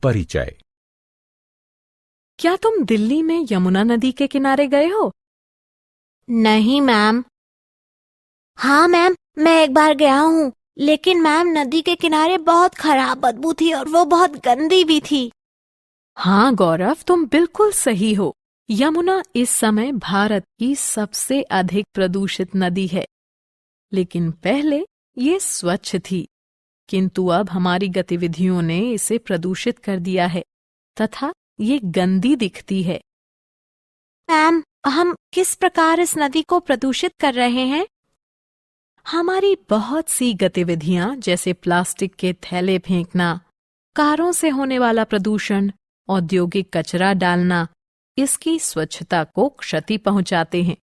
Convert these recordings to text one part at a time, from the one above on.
परिचय। क्या तुम दिल्ली में यमुना नदी के किनारे गए हो? नहीं मैम। हाँ मैम, मैं एक बार गया हूँ, लेकिन मैम नदी के किनारे बहुत खराब बदबू थी और वो बहुत गंदी भी थी। हाँ गौरव, तुम बिल्कुल सही हो। यमुना इस समय भारत की सबसे अधिक प्रदूषित नदी है, लेकिन पहले ये स्वच्छ थी। किंतु अब हमारी गतिविधियों ने इसे प्रदूषित कर दिया है तथा ये गंदी दिखती है। मैम, हम किस प्रकार इस नदी को प्रदूषित कर रहे हैं? हमारी बहुत सी गतिविधियां जैसे प्लास्टिक के थैले फेंकना, कारों से होने वाला प्रदूषण, औद्योगिक कचरा डालना, इसकी स्वच्छता को क्षति पहुंचाते हैं।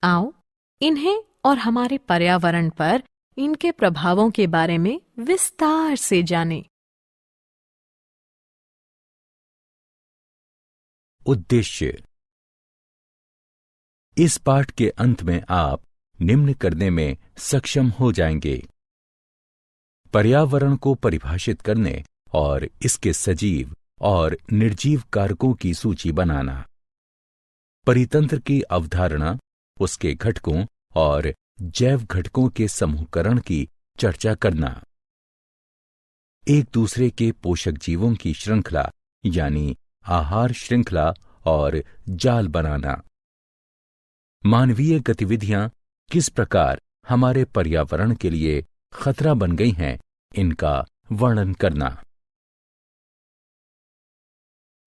आओ इन्हें और हमारे पर्यावरण पर इनके प्रभावों के बारे में विस्तार से जानें। उद्देश्य। इस पाठ के अंत में आप निम्न करने में सक्षम हो जाएंगे: पर्यावरण को परिभाषित करने और इसके सजीव और निर्जीव कारकों की सूची बनाना, परितंत्र की अवधारणा, उसके घटकों और जैव घटकों के समूहकरण की चर्चा करना, एक दूसरे के पोषक जीवों की श्रृंखला यानी आहार श्रृंखला और जाल बनाना, मानवीय गतिविधियां किस प्रकार हमारे पर्यावरण के लिए खतरा बन गई हैं, इनका वर्णन करना।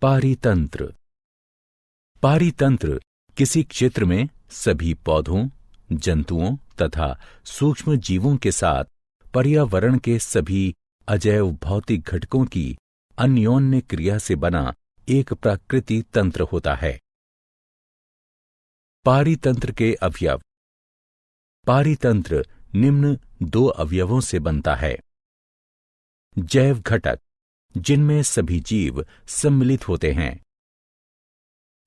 पारितंत्र। पारितंत्र किसी क्षेत्र में सभी पौधों, जंतुओं तथा सूक्ष्म जीवों के साथ पर्यावरण के सभी अजैव भौतिक घटकों की अन्योन्य क्रिया से बना एक प्राकृतिक तंत्र होता है। पारितंत्र के अवयव। पारितंत्र निम्न दो अवयवों से बनता है: जैव घटक, जिनमें सभी जीव सम्मिलित होते हैं।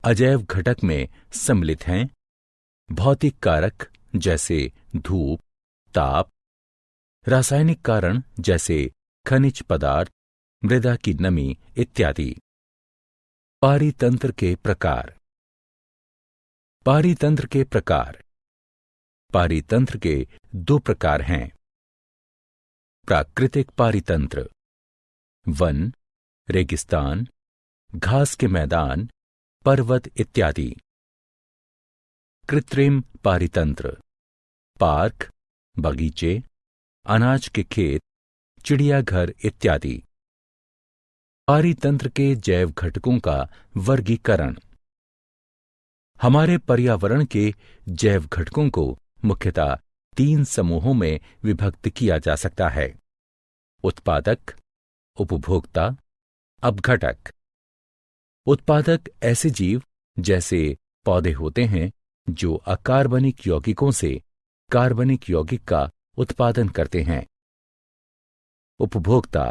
अजैव घटक में सम्मिलित हैं भौतिक कारक जैसे धूप, ताप, रासायनिक कारण जैसे खनिज पदार्थ, मृदा की नमी इत्यादि। पारितंत्र के प्रकार। पारितंत्र के प्रकार। पारितंत्र के दो प्रकार हैं: प्राकृतिक पारितंत्र, वन, रेगिस्तान, घास के मैदान, पर्वत इत्यादि। कृत्रिम पारितंत्र, पार्क, बगीचे, अनाज के खेत, चिड़ियाघर इत्यादि। पारितंत्र के जैव घटकों का वर्गीकरण। हमारे पर्यावरण के जैव घटकों को मुख्यतः तीन समूहों में विभक्त किया जा सकता है: उत्पादक, उपभोक्ता, अपघटक। उत्पादक ऐसे जीव जैसे पौधे होते हैं जो अकार्बनिक यौगिकों से कार्बनिक यौगिक का उत्पादन करते हैं। उपभोक्ता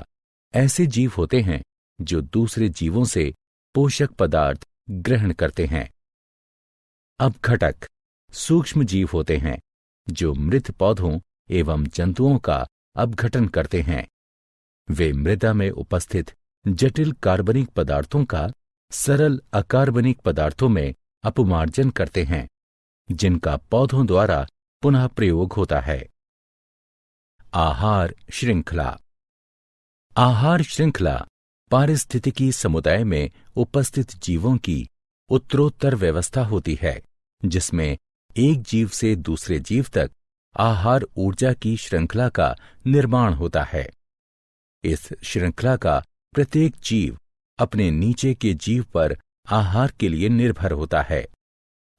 ऐसे जीव होते हैं जो दूसरे जीवों से पोषक पदार्थ ग्रहण करते हैं। अपघटक सूक्ष्म जीव होते हैं जो मृत पौधों एवं जंतुओं का अपघटन करते हैं। वे मृदा में उपस्थित जटिल कार्बनिक पदार्थों का सरल अकार्बनिक पदार्थों में अपमार्जन करते हैं, जिनका पौधों द्वारा पुनः प्रयोग होता है। आहार श्रृंखला। आहार श्रृंखला पारिस्थितिकी समुदाय में उपस्थित जीवों की उत्तरोत्तर व्यवस्था होती है, जिसमें एक जीव से दूसरे जीव तक आहार ऊर्जा की श्रृंखला का निर्माण होता है। इस श्रृंखला का प्रत्येक जीव अपने नीचे के जीव पर आहार के लिए निर्भर होता है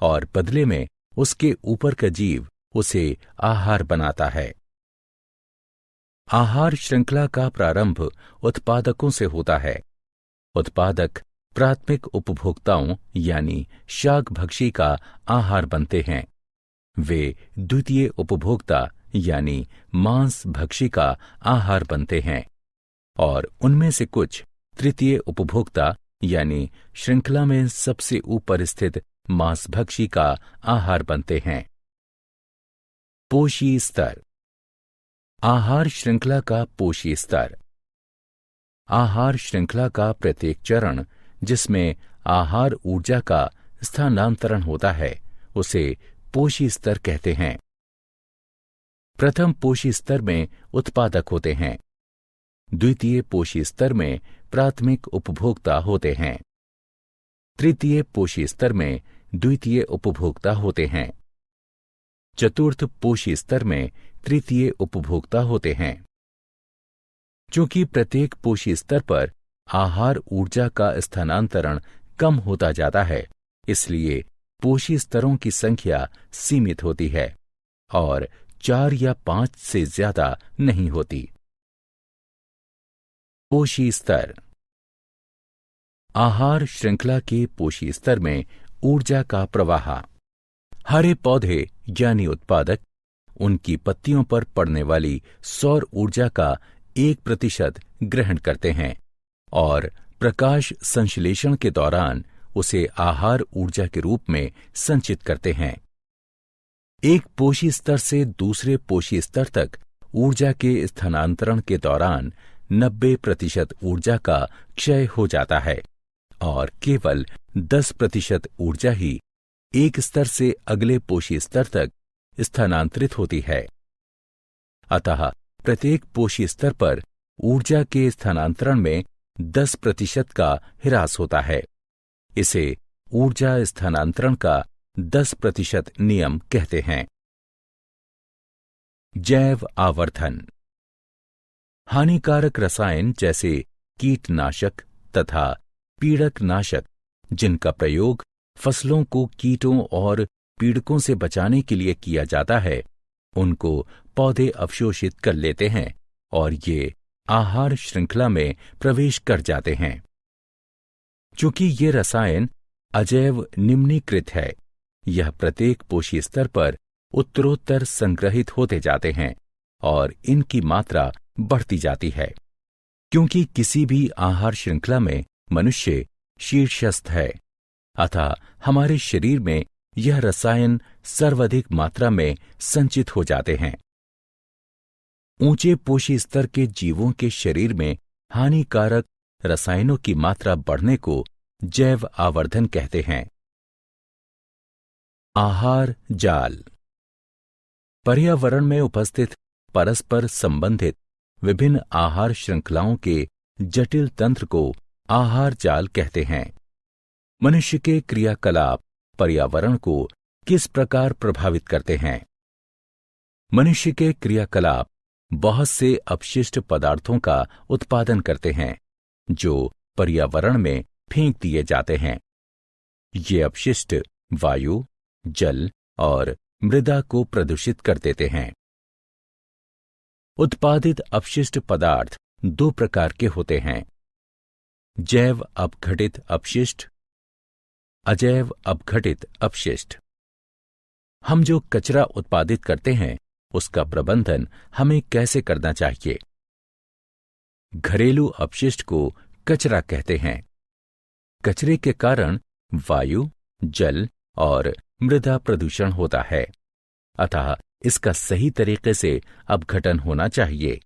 और बदले में उसके ऊपर का जीव उसे आहार बनाता है। आहार श्रृंखला का प्रारंभ उत्पादकों से होता है। उत्पादक प्राथमिक उपभोक्ताओं यानी शाकभक्षी का आहार बनते हैं। वे द्वितीय उपभोक्ता यानी मांसभक्षी का आहार बनते हैं और उनमें से कुछ तृतीय उपभोक्ता यानी श्रृंखला में सबसे ऊपर स्थित मांसभक्षी का आहार बनते हैं। पोषी स्तर। आहार श्रृंखला का पोषी स्तर। आहार श्रृंखला का प्रत्येक चरण, जिसमें आहार ऊर्जा का स्थानांतरण होता है, उसे पोषी स्तर कहते हैं। प्रथम पोषी स्तर में उत्पादक होते हैं। द्वितीय पोषी स्तर में प्राथमिक उपभोक्ता होते हैं। तृतीय पोषी स्तर में द्वितीय उपभोक्ता होते हैं। चतुर्थ पोषी स्तर में तृतीय उपभोक्ता होते हैं। चूंकि प्रत्येक पोषी स्तर पर आहार ऊर्जा का स्थानांतरण कम होता जाता है, इसलिए पोषी स्तरों की संख्या सीमित होती है और 4 या 5 से ज्यादा नहीं होती। पोषी स्तर। आहार श्रृंखला के पोषी स्तर में ऊर्जा का प्रवाह। हरे पौधे यानी उत्पादक उनकी पत्तियों पर पड़ने वाली सौर ऊर्जा का 1% ग्रहण करते हैं और प्रकाश संश्लेषण के दौरान उसे आहार ऊर्जा के रूप में संचित करते हैं। एक पोषी स्तर से दूसरे पोषी स्तर तक ऊर्जा के स्थानांतरण के दौरान 90% ऊर्जा का क्षय हो जाता है और केवल 10% ऊर्जा ही एक स्तर से अगले पोषी स्तर तक स्थानांतरित होती है। अतः प्रत्येक पोषी स्तर पर ऊर्जा के स्थानांतरण में 10% का ह्रास होता है। इसे ऊर्जा स्थानांतरण का 10% नियम कहते हैं। जैव आवर्धन। हानिकारक रसायन जैसे कीटनाशक तथा पीड़कनाशक, जिनका प्रयोग फसलों को कीटों और पीड़कों से बचाने के लिए किया जाता है, उनको पौधे अवशोषित कर लेते हैं और ये आहार श्रृंखला में प्रवेश कर जाते हैं। चूंकि ये रसायन अजैव निम्नीकृत है, यह प्रत्येक पोषी स्तर पर उत्तरोत्तर संग्रहित होते जाते हैं और इनकी मात्रा बढ़ती जाती है। क्योंकि किसी भी आहार श्रृंखला में मनुष्य शीर्षस्थ है, अतः हमारे शरीर में यह रसायन सर्वाधिक मात्रा में संचित हो जाते हैं। ऊंचे पोषी स्तर के जीवों के शरीर में हानिकारक रसायनों की मात्रा बढ़ने को जैव आवर्धन कहते हैं। आहार जाल। पर्यावरण में उपस्थित परस्पर संबंधित विभिन्न आहार श्रृंखलाओं के जटिल तंत्र को आहार जाल कहते हैं। मनुष्य के क्रियाकलाप पर्यावरण को किस प्रकार प्रभावित करते हैं? मनुष्य के क्रियाकलाप बहुत से अपशिष्ट पदार्थों का उत्पादन करते हैं जो पर्यावरण में फेंक दिए जाते हैं। ये अपशिष्ट वायु, जल और मृदा को प्रदूषित कर देते हैं। उत्पादित अपशिष्ट पदार्थ 2 प्रकार के होते हैं: जैव अपघटित अपशिष्ट, अजैव अपघटित अपशिष्ट। हम जो कचरा उत्पादित करते हैं उसका प्रबंधन हमें कैसे करना चाहिए? घरेलू अपशिष्ट को कचरा कहते हैं। कचरे के कारण वायु, जल और मृदा प्रदूषण होता है, अतः इसका सही तरीके से अपघटन होना चाहिए।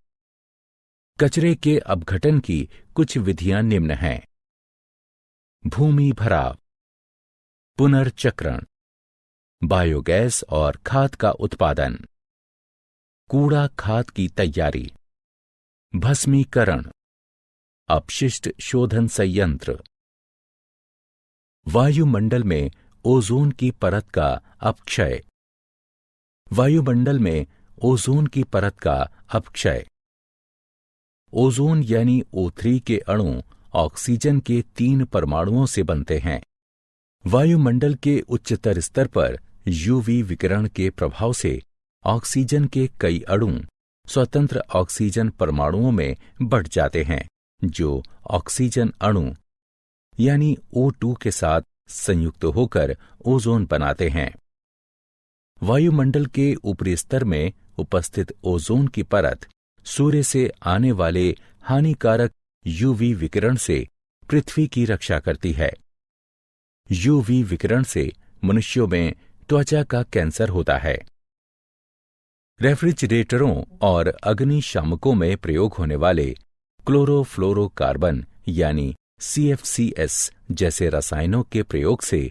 कचरे के अपघटन की कुछ विधियां निम्न हैं: भूमि भराव, पुनर्चक्रण, बायोगैस और खाद का उत्पादन, कूड़ा खाद की तैयारी, भस्मीकरण, अपशिष्ट शोधन संयंत्र। वायुमंडल में ओजोन की परत का अपक्षय। वायुमंडल में ओजोन की परत का अपक्षय। ओजोन यानी O3 के अणु ऑक्सीजन के 3 परमाणुओं से बनते हैं। वायुमंडल के उच्चतर स्तर पर यूवी विकिरण के प्रभाव से ऑक्सीजन के कई अणु स्वतंत्र ऑक्सीजन परमाणुओं में बढ़ जाते हैं, जो ऑक्सीजन अणु यानी O2 के साथ संयुक्त होकर ओजोन बनाते हैं। वायुमंडल के ऊपरी स्तर में उपस्थित ओजोन की परत सूर्य से आने वाले हानिकारक यूवी विकिरण से पृथ्वी की रक्षा करती है। यूवी विकिरण से मनुष्यों में त्वचा का कैंसर होता है। रेफ्रिजरेटरों और अग्निशामकों में प्रयोग होने वाले क्लोरोफ्लोरोकार्बन यानी CFCS जैसे रसायनों के प्रयोग से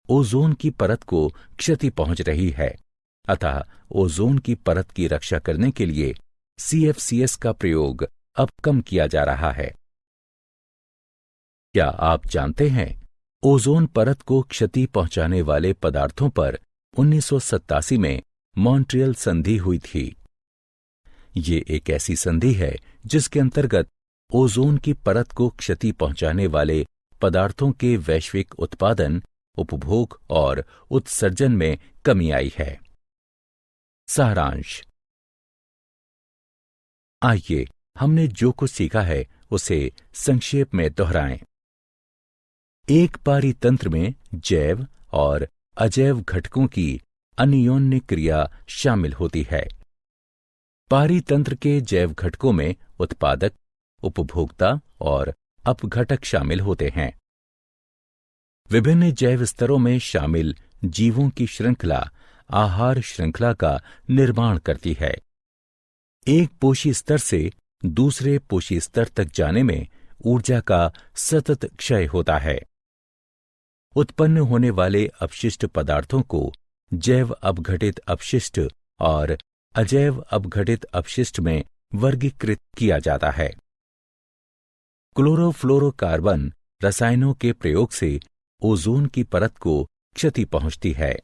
ओजोन की परत को क्षति पहुंच रही है। अतः ओजोन की परत की रक्षा करने के लिए CFCS का प्रयोग अब कम किया जा रहा है। क्या आप जानते हैं, ओजोन परत को क्षति पहुंचाने वाले पदार्थों पर 1987 में मॉन्ट्रियल संधि हुई थी। ये एक ऐसी संधि है जिसके अंतर्गत ओजोन की परत को क्षति पहुंचाने वाले पदार्थों के वैश्विक उत्पादन, उपभोग और उत्सर्जन में कमी आई है। सारांश। आइए हमने जो कुछ सीखा है उसे संक्षेप में दोहराएं। एक पारितंत्र में जैव और अजैव घटकों की अन्योन्य क्रिया शामिल होती है। पारितंत्र के जैव घटकों में उत्पादक, उपभोक्ता और अपघटक शामिल होते हैं। विभिन्न जैव स्तरों में शामिल जीवों की श्रृंखला आहार श्रृंखला का निर्माण करती है। एक पोषी स्तर से दूसरे पोषी स्तर तक जाने में ऊर्जा का सतत क्षय होता है। उत्पन्न होने वाले अपशिष्ट पदार्थों को जैव अपघटित अपशिष्ट और अजैव अपघटित अपशिष्ट में वर्गीकृत किया जाता है। क्लोरोफ्लोरोकार्बन रसायनों के प्रयोग से ओजोन की परत को क्षति पहुंचती है।